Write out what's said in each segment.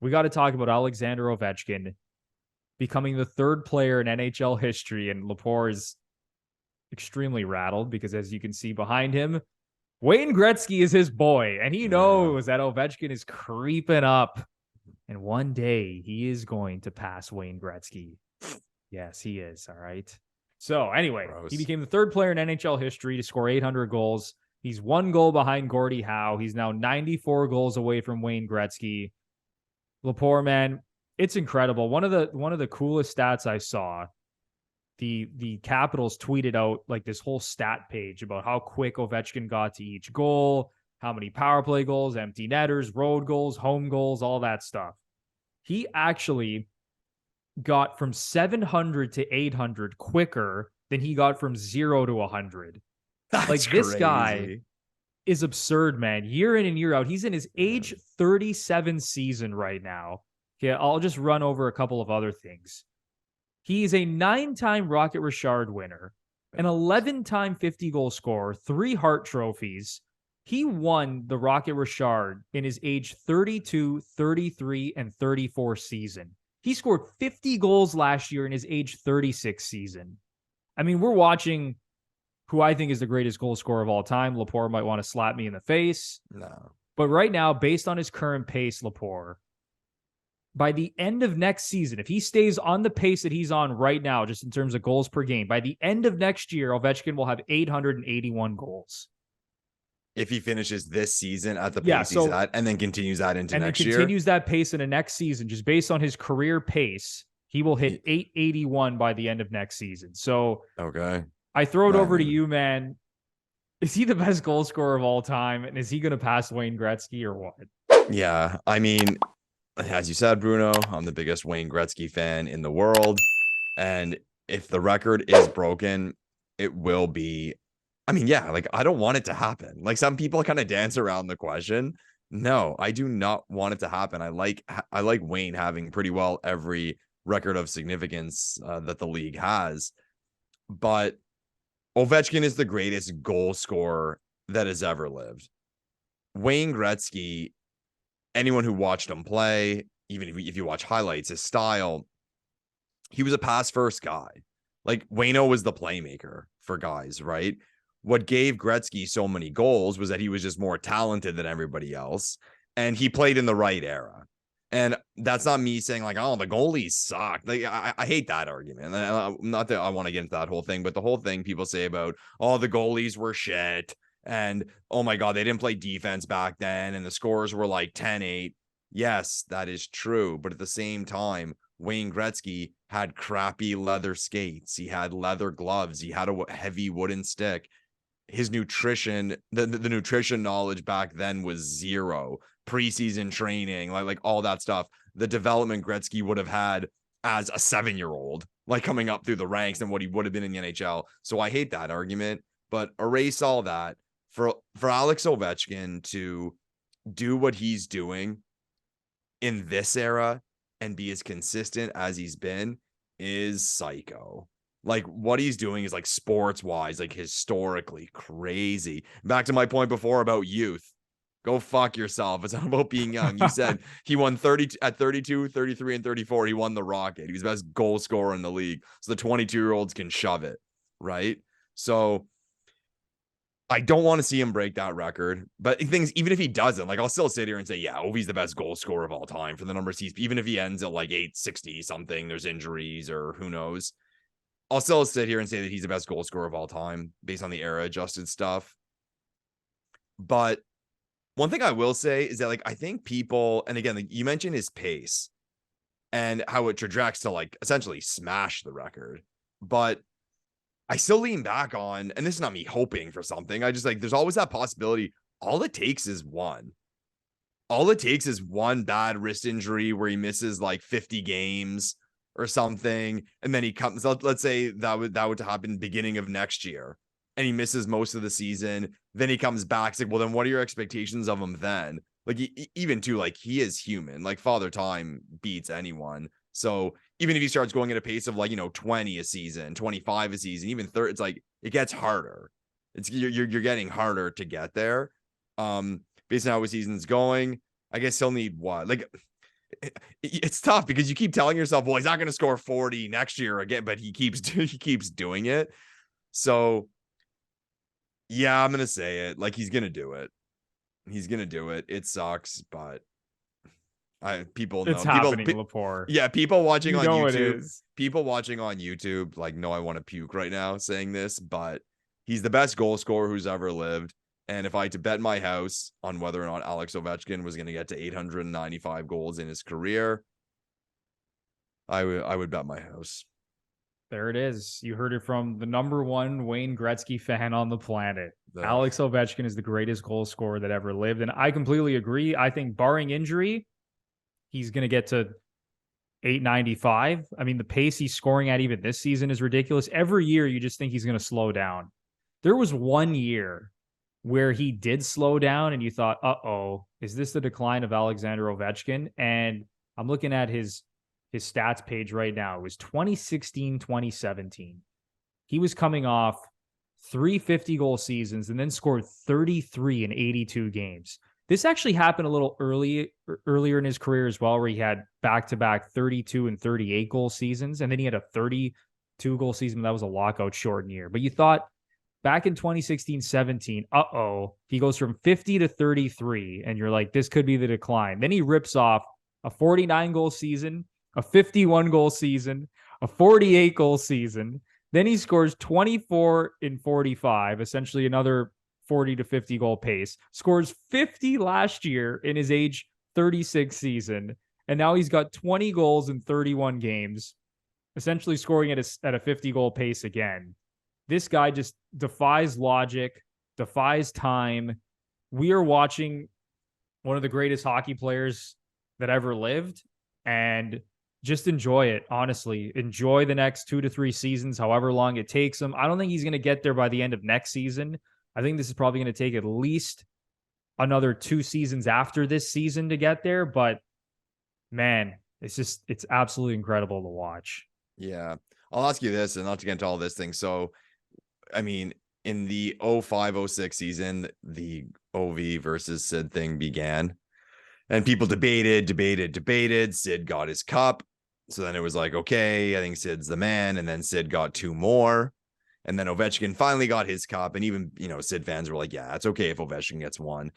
we got to talk about Alexander Ovechkin becoming the third player in NHL history. And Lepore is extremely rattled because, as you can see behind him, Wayne Gretzky is his boy. And he knows that Ovechkin is creeping up. And one day he is going to pass Wayne Gretzky. Yes, he is. All right. So anyway, he became the third player in NHL history to score 800 goals. He's 1 goal behind Gordie Howe. He's now 94 goals away from Wayne Gretzky. Lepore, man, it's incredible. One of the coolest stats I saw, the Capitals tweeted out like this whole stat page about how quick Ovechkin got to each goal, how many power play goals, empty netters, road goals, home goals, all that stuff. He actually got from 700 to 800 quicker than he got from 0 to 100. That's like this crazy. Guy is absurd, man. Year in and year out. He's in his age 37 season right now. Okay, I'll just run over a couple of other things. He's a 9-time Rocket Richard winner, an 11-time 50-goal scorer, 3 Hart trophies. He won the Rocket Richard in his age 32, 33, and 34 season. He scored 50 goals last year in his age 36 season. I mean, we're watching who I think is the greatest goal scorer of all time. Lepore might want to slap me in the face. No. But right now, based on his current pace, Lepore, by the end of next season, if he stays on the pace that he's on right now, just in terms of goals per game, by the end of next year, Ovechkin will have 881 goals. If he finishes this season at the pace he's at, and then continues that into next year. And continues that pace in the next season, just based on his career pace, he will hit 881 by the end of next season. So, okay. I throw it over to you, man. Is he the best goal scorer of all time? And is he going to pass Wayne Gretzky or what? Yeah. I mean, as you said, Bruno, I'm the biggest Wayne Gretzky fan in the world. And if the record is broken, it will be. I mean, yeah, like I don't want it to happen. Like some people kind of dance around the question. No, I do not want it to happen. I like Wayne having pretty well every record of significance that the league has. But Ovechkin is the greatest goal scorer that has ever lived. Wayne Gretzky, anyone who watched him play, even if you watch highlights, his style, he was a pass-first guy. Like, Wayno was the playmaker for guys, right? What gave Gretzky so many goals was that he was just more talented than everybody else, and he played in the right era. And that's not me saying like, oh, the goalies suck. Like, I hate that argument. Not that I want to get into that whole thing, but the whole thing people say about, oh, the goalies were shit. And, oh my God, they didn't play defense back then. And the scores were like 10-8. Yes, that is true. But at the same time, Wayne Gretzky had crappy leather skates. He had leather gloves. He had a heavy wooden stick. His nutrition, the nutrition knowledge back then was zero. Preseason training, like all that stuff. The development Gretzky would have had as a 7-year-old, like coming up through the ranks and what he would have been in the NHL. So I hate that argument, but erase all that. For Alex Ovechkin to do what he's doing in this era and be as consistent as he's been is psycho. Like, what he's doing is like sports-wise, like historically crazy. Back to my point before about youth. Go fuck yourself. It's not about being young. You said he won 30 at 32, 33, and 34. He won the Rocket. He was the best goal scorer in the league. So the 22-year-olds can shove it, right? So I don't want to see him break that record. But things, even if he doesn't, like, I'll still sit here and say, yeah, Ovi's the best goal scorer of all time for the numbers he's, even if he ends at like 860 something, there's injuries or who knows. I'll still sit here and say that he's the best goal scorer of all time based on the era adjusted stuff. But one thing I will say is that, like, I think people, and again, like, you mentioned his pace and how it trajects to like essentially smash the record. But I still lean back on, and this is not me hoping for something. I just like, there's always that possibility. All it takes is one. All it takes is one bad wrist injury where he misses like 50 games or something. And then he comes, let's say that would happen beginning of next year. And he misses most of the season. Then he comes back. It's like, well, then what are your expectations of him then? Like, even too, like, he is human. Like, Father Time beats anyone. So even if he starts going at a pace of like, 20 a season, 25 a season, even 30, it's like, it gets harder. It's you're getting harder to get there. Based on how his season's going, I guess he'll need what? Like, it's tough because you keep telling yourself, well, he's not going to score 40 next year again, but he keeps doing it. So yeah, I'm going to say it. Like, he's going to do it. He's going to do it. It sucks, but people know. It's happening, Lepore. Yeah, people watching on YouTube. It is. People watching on YouTube like, no, I want to puke right now saying this, but he's the best goal scorer who's ever lived. And if I had to bet my house on whether or not Alex Ovechkin was going to get to 895 goals in his career, I would bet my house. There it is. You heard it from the number one Wayne Gretzky fan on the planet. Alex Ovechkin is the greatest goal scorer that ever lived. And I completely agree. I think barring injury, he's going to get to 895. I mean, the pace he's scoring at even this season is ridiculous. Every year, you just think he's going to slow down. There was one year where he did slow down and you thought, uh-oh, is this the decline of Alexander Ovechkin? And I'm looking at his stats page right now. It was 2016, 2017. He was coming off 3 50-goal seasons and then scored 33 in 82 games. This actually happened a little earlier in his career as well, where he had back-to-back 32 and 38-goal seasons, and then he had a 32-goal season. That was a lockout shortened year. But you thought, back in 2016-17, he goes from 50 to 33, and you're like, this could be the decline. Then he rips off a 49-goal season, a 51-goal season, a 48-goal season. Then he scores 24 in 45, essentially another 40 to 50-goal pace. Scores 50 last year in his age 36 season, and now he's got 20 goals in 31 games, essentially scoring at a 50-goal pace again. This guy just defies logic, defies time. We are watching one of the greatest hockey players that ever lived, and just enjoy it, honestly. Enjoy the next 2 to 3 seasons, however long it takes him. I don't think he's going to get there by the end of next season. I think this is probably going to take at least another 2 seasons after this season to get there, but man, it's absolutely incredible to watch. Yeah. I'll ask you this, and not to get into all this thing. So, I mean, in the 05-06 season, the OV versus Sid thing began, and people debated. Sid got his cup. So then it was like, okay, I think Sid's the man. And then Sid got 2 more. And then Ovechkin finally got his cup. And even, Sid fans were like, yeah, it's okay if Ovechkin gets 1.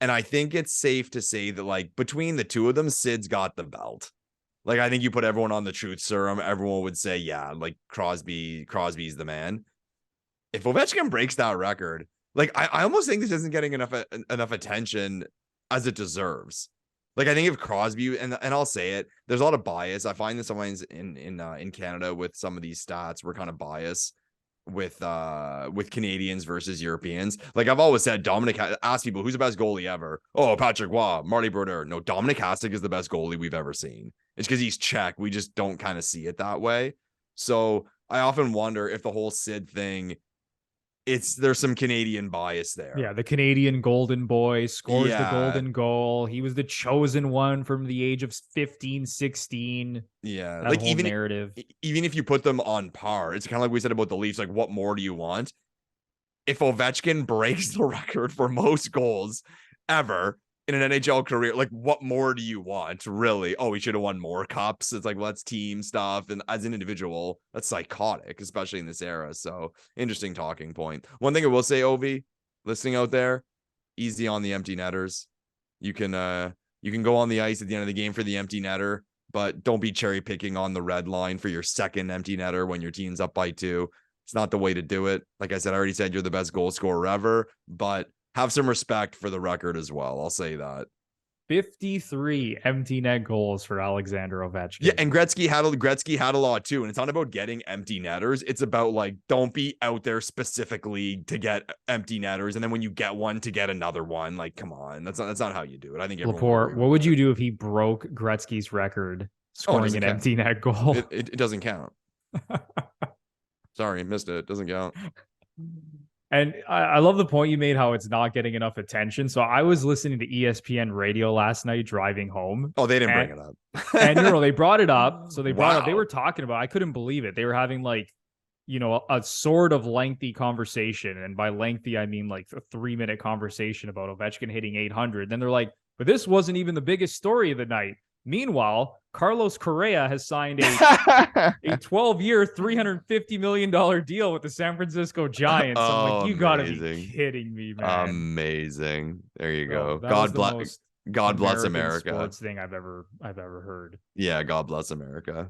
And I think it's safe to say that, like, between the two of them, Sid's got the belt. Like, I think you put everyone on the truth serum, everyone would say, yeah, like, Crosby's the man. If Ovechkin breaks that record, like, I almost think this isn't getting enough attention as it deserves. Like, I think if Crosby, and I'll say it, there's a lot of bias. I find that sometimes in Canada with some of these stats, we're kind of biased with Canadians versus Europeans. Like, I've always said, Dominic, ask people, who's the best goalie ever? Oh, Patrick Waugh, Marty Brodeur. No, Dominic Hasek is the best goalie we've ever seen. It's because he's Czech. We just don't kind of see it that way. So I often wonder if the whole Sid thing, there's some Canadian bias there. Yeah, the Canadian golden boy scores the golden goal. He was the chosen one from the age of 15, 16. Yeah, that like whole narrative. Even if you put them on par, it's kind of like we said about the Leafs. Like, what more do you want? If Ovechkin breaks the record for most goals ever in an NHL career, like, what more do you want, really? Oh, he should have won more cups. It's like, well, that's team stuff. And as an individual, that's psychotic, especially in this era. So, interesting talking point. One thing I will say, Ovi, listening out there, easy on the empty netters. You can go on the ice at the end of the game for the empty netter, but don't be cherry picking on the red line for your second empty netter when your team's up by 2. It's not the way to do it. Like I said, I already said you're the best goal scorer ever, but have some respect for the record as well. I'll say that. 53 empty net goals for Alexander Ovechkin. Yeah, and Gretzky had a lot too. And it's not about getting empty netters. It's about, like, don't be out there specifically to get empty netters, and then when you get one, to get another one. Like, come on, that's not how you do it. I think Lepore, what would you do if he broke Gretzky's record scoring an empty net goal? It doesn't count. Sorry, missed it. It doesn't count. And I love the point you made, how it's not getting enough attention. So I was listening to ESPN radio last night driving home. Oh, they didn't bring it up. And they brought it up. So they were talking about, I couldn't believe it. They were having, like, a sort of lengthy conversation. And by lengthy, I mean like a 3-minute conversation about Ovechkin hitting 800. Then they're like, but this wasn't even the biggest story of the night. Meanwhile, Carlos Correa has signed a 12-year, $350 million deal with the San Francisco Giants. I'm like, you got to be kidding me, man. Amazing. There you go. God bless God bless America. Sports thing I've ever heard. Yeah, God bless America.